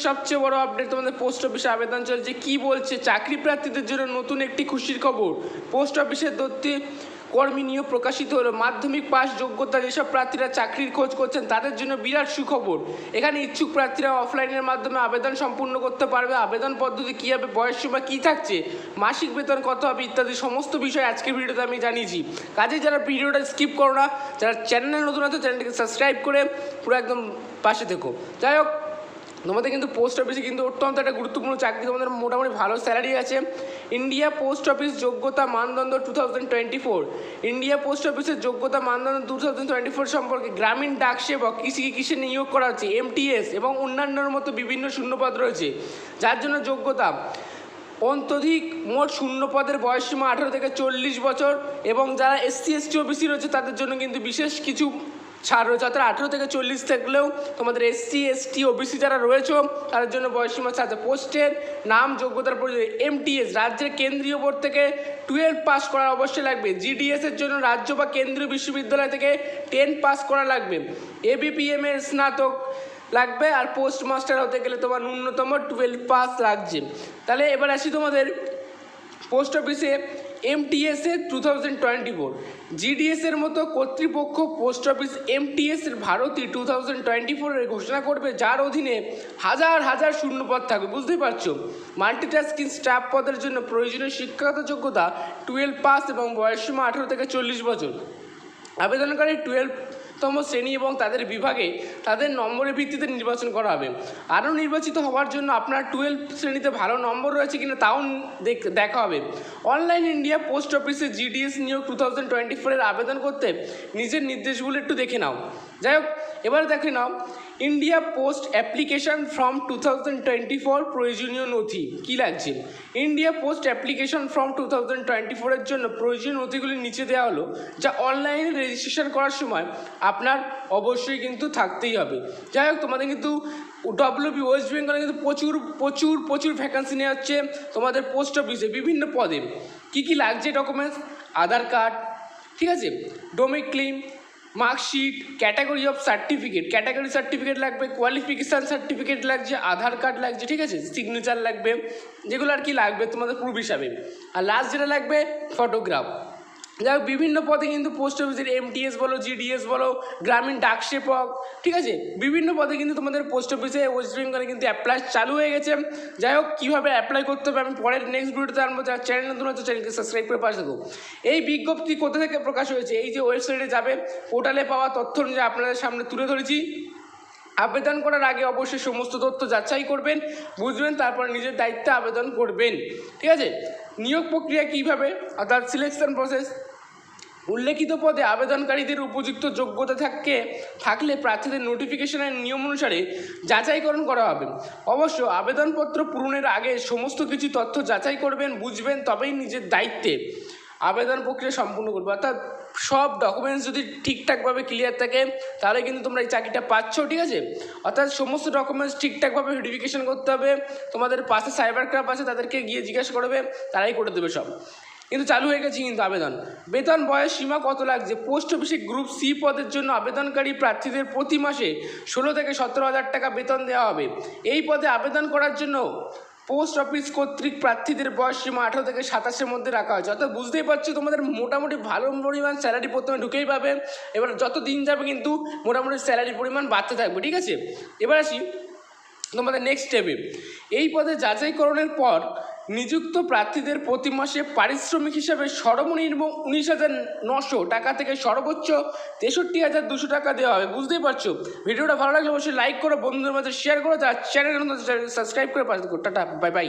সবচেয়ে বড় আপডেট, তোমাদের পোস্ট অফিসে আবেদন চলছে। কি বলছে? চাকরি প্রার্থীদের জন্য নতুন একটি খুশির খবর। পোস্ট অফিসের তথ্যে কর্মী নিয়োগ প্রকাশিত হলো। মাধ্যমিক পাস যোগ্যতা যেসব প্রার্থীরা চাকরির খোঁজ করছেন তাদের জন্য বিরাট সুখবর। এখানে ইচ্ছুক প্রার্থীরা অফলাইনের মাধ্যমে আবেদন সম্পূর্ণ করতে পারবে। আবেদন পদ্ধতি কী হবে, বয়সসীমা কী থাকছে, মাসিক বেতন কত হবে ইত্যাদি সমস্ত বিষয় আজকের ভিডিওতে আমি জানিয়েছি। কাজে যারা ভিডিওটা স্কিপ করো না, যারা চ্যানেলে নতুন আছে চ্যানেলটিকে সাবস্ক্রাইব করে পুরো একদম পাশে থেকো। যাই হোক, তোমাদের কিন্তু পোস্ট অফিসে কিন্তু অত্যন্ত একটা গুরুত্বপূর্ণ চাকরি, তোমাদের মোটামুটি ভালো স্যালারি আছে। ইন্ডিয়া পোস্ট অফিস যোগ্যতা মানদণ্ড 2024। ইন্ডিয়া পোস্ট অফিসের যোগ্যতা মানদণ্ড 2024 সম্পর্কে গ্রামীণ ডাক সেবক, কিসে নিয়োগ করা হচ্ছে, MTS এবং অন্যান্যর মতো বিভিন্ন শূন্যপদ রয়েছে, যার জন্য যোগ্যতা অত্যধিক মোট শূন্যপদের বয়সসীমা 18 থেকে 40 বছর এবং যারা SC ST OBC রয়েছে তাদের জন্য কিন্তু বিশেষ কিছু ছাড় রয়েছে, অর্থাৎ 18 থেকে 40 থাকলেও তোমাদের SC ST OBC যারা রয়েছে তাদের জন্য বয়সসীমা ছাড়ছে। পোস্টের নাম, যোগ্যতার পরিচয়। MTS রাজ্যের কেন্দ্রীয় বোর্ড থেকে 12 পাস করা অবশ্যই লাগবে। GDS এর জন্য রাজ্য বা কেন্দ্রীয় বিশ্ববিদ্যালয় থেকে 10 পাস করা লাগবে। ABPM এর স্নাতক লাগবে। আর পোস্ট মাস্টার হতে গেলে তোমার ন্যূনতম 12 পাস লাগছে। তাহলে এবার আসি তোমাদের পোস্ট অফিসে MTS এর 2024। GDS এর মতো কর্তৃপক্ষ পোস্ট অফিস MTS এর ভারতী 2024 ঘোষণা করবে, যার অধীনে হাজার হাজার শূন্যপদ থাকবে। বুঝতেই পারছো, মাল্টিটাস্কিং স্টাফ পদের জন্য প্রয়োজনীয় শিক্ষাগত যোগ্যতা 12 পাস এবং বয়সসীমা 18 থেকে 40 বছর। আবেদনকারী 12তম শ্রেণী এবং তাদের বিভাগে তাদের নম্বরের ভিত্তিতে নির্বাচন করা হবে। আরও নির্বাচিত হওয়ার জন্য আপনার 12 শ্রেণীতে ভালো নম্বর রয়েছে কিনা তাও দেখা হবে। অনলাইন ইন্ডিয়া পোস্ট অফিসে GDS নিয়োগ 2024 আবেদন করতে নিজের নির্দেশগুলো একটু দেখে নাও। যাই হোক, এবার দেখে নাও ইন্ডিয়া পোস্ট অ্যাপ্লিকেশন ফর্ম 2024 প্রয়োজনীয় নথি কী লাগছে। ইন্ডিয়া পোস্ট অ্যাপ্লিকেশন ফর্ম 2024 জন্য প্রয়োজনীয় নথিগুলি নিচে দেওয়া হলো, যা অনলাইনে রেজিস্ট্রেশন করার সময় আপনার অবশ্যই কিন্তু থাকতেই হবে। যাই হোক, তোমাদের কিন্তু WB ওয়েস্ট বেঙ্গলে কিন্তু প্রচুর ভ্যাকান্সি নেওয়া হচ্ছে তোমাদের পোস্ট অফিসে বিভিন্ন পদে। কী লাগছে ডকুমেন্টস? আধার কার্ড, ঠিক আছে, domicile, marksheet, category of certificate, category certificate লাগবে, কোয়ালিফিকেশান সার্টিফিকেট লাগছে, আধার কার্ড লাগছে, ঠিক আছে, সিগনেচার লাগবে, যেগুলো আর কি লাগবে তোমাদের প্রুফ হিসাবে। আর লাস্ট যেটা লাগবে ফটোগ্রাফ। যাই হোক, বিভিন্ন পদে কিন্তু পোস্ট অফিসের MTS বলো, GDS বলো, গ্রামীণ ডাক সেবক, ঠিক আছে, বিভিন্ন পদে কিন্তু তোমাদের পোস্ট অফিসে ওয়েস্ট বেঙ্গলে কিন্তু অ্যাপ্লাই চালু হয়ে গেছে। যাই হোক, কীভাবে অ্যাপ্লাই করতে হবে আমি পরের নেক্সট ভিডিওতে আনবো। যারা চ্যানেল নতুন হচ্ছে চ্যানেলকে সাবস্ক্রাইব করে পাশে থাকো। এই বিজ্ঞপ্তি কোথা থেকে প্রকাশ হয়েছে? এই যে ওয়েবসাইটে যাবে, পোর্টালে পাওয়া তথ্য অনুযায়ী আপনাদের সামনে তুলে ধরেছি। আবেদন করার আগে অবশ্যই সমস্ত তথ্য যাচাই করবেন, বুঝবেন, তারপর নিজের দায়িত্বে আবেদন করবেন, ঠিক আছে। নিয়োগ প্রক্রিয়া কীভাবে, অর্থাৎ সিলেকশন প্রসেস। উল্লেখিত পদে আবেদনকারীদের উপযুক্ত যোগ্যতা থাকলে প্রার্থীদের নোটিফিকেশনের নিয়ম অনুসারে যাচাইকরণ করা হবে। অবশ্য আবেদনপত্র পূরণের আগে সমস্ত কিছু তথ্য যাচাই করবেন, বুঝবেন, তবেই নিজের দায়িত্বে আবেদন প্রক্রিয়া সম্পূর্ণ করবে। অর্থাৎ সব ডকুমেন্টস যদি ঠিকঠাকভাবে ক্লিয়ার থাকে তাহলে কিন্তু তোমরা এই চাকরিটা পাচ্ছ, ঠিক আছে। অর্থাৎ সমস্ত ডকুমেন্টস ঠিকঠাকভাবে ভেরিফিকেশন করতে হবে। তোমাদের পাশে সাইবার ক্রাইম আছে, তাদেরকে গিয়ে জিজ্ঞাসা করবে, তারাই করে দেবে সব। কিন্তু চালু হয়ে গেছে কিন্তু আবেদন। বেতন বয়স সীমা কত লাগছে? পোস্ট অফিসে গ্রুপ C পদের জন্য আবেদনকারী প্রার্থীদের প্রতি মাসে 16 থেকে 17,000 টাকা বেতন দেওয়া হবে। এই পদে আবেদন করার জন্য পোস্ট অফিস কর্তৃক প্রার্থীদের বয়স সীমা 18 থেকে 27-এর মধ্যে রাখা হয়েছে। অর্থাৎ বুঝতেই পারছো, তোমাদের মোটামুটি ভালো পরিমাণ স্যালারি প্রথমে ঢুকেই পাবে। এবার যত দিন যাবে কিন্তু মোটামুটি স্যালারির পরিমাণ বাড়তে থাকবে, ঠিক আছে। এবার আসি তোমাদের নেক্সট স্টেপে। এই পদে যাচাইকরণের পর নিযুক্ত প্রার্থীদের প্রতি মাসে পারিশ্রমিক হিসাবে সর্বনিম্ন 19,900 টাকা থেকে সর্বোচ্চ 63,200 টাকা দেওয়া হবে। বুঝতেই পারছো। ভিডিওটা ভালো লাগলে অবশ্যই লাইক করো, বন্ধুদের মাঝে শেয়ার করো, তার চ্যানেল সাবস্ক্রাইব করে পাশে থাকো। Tata, bye bye.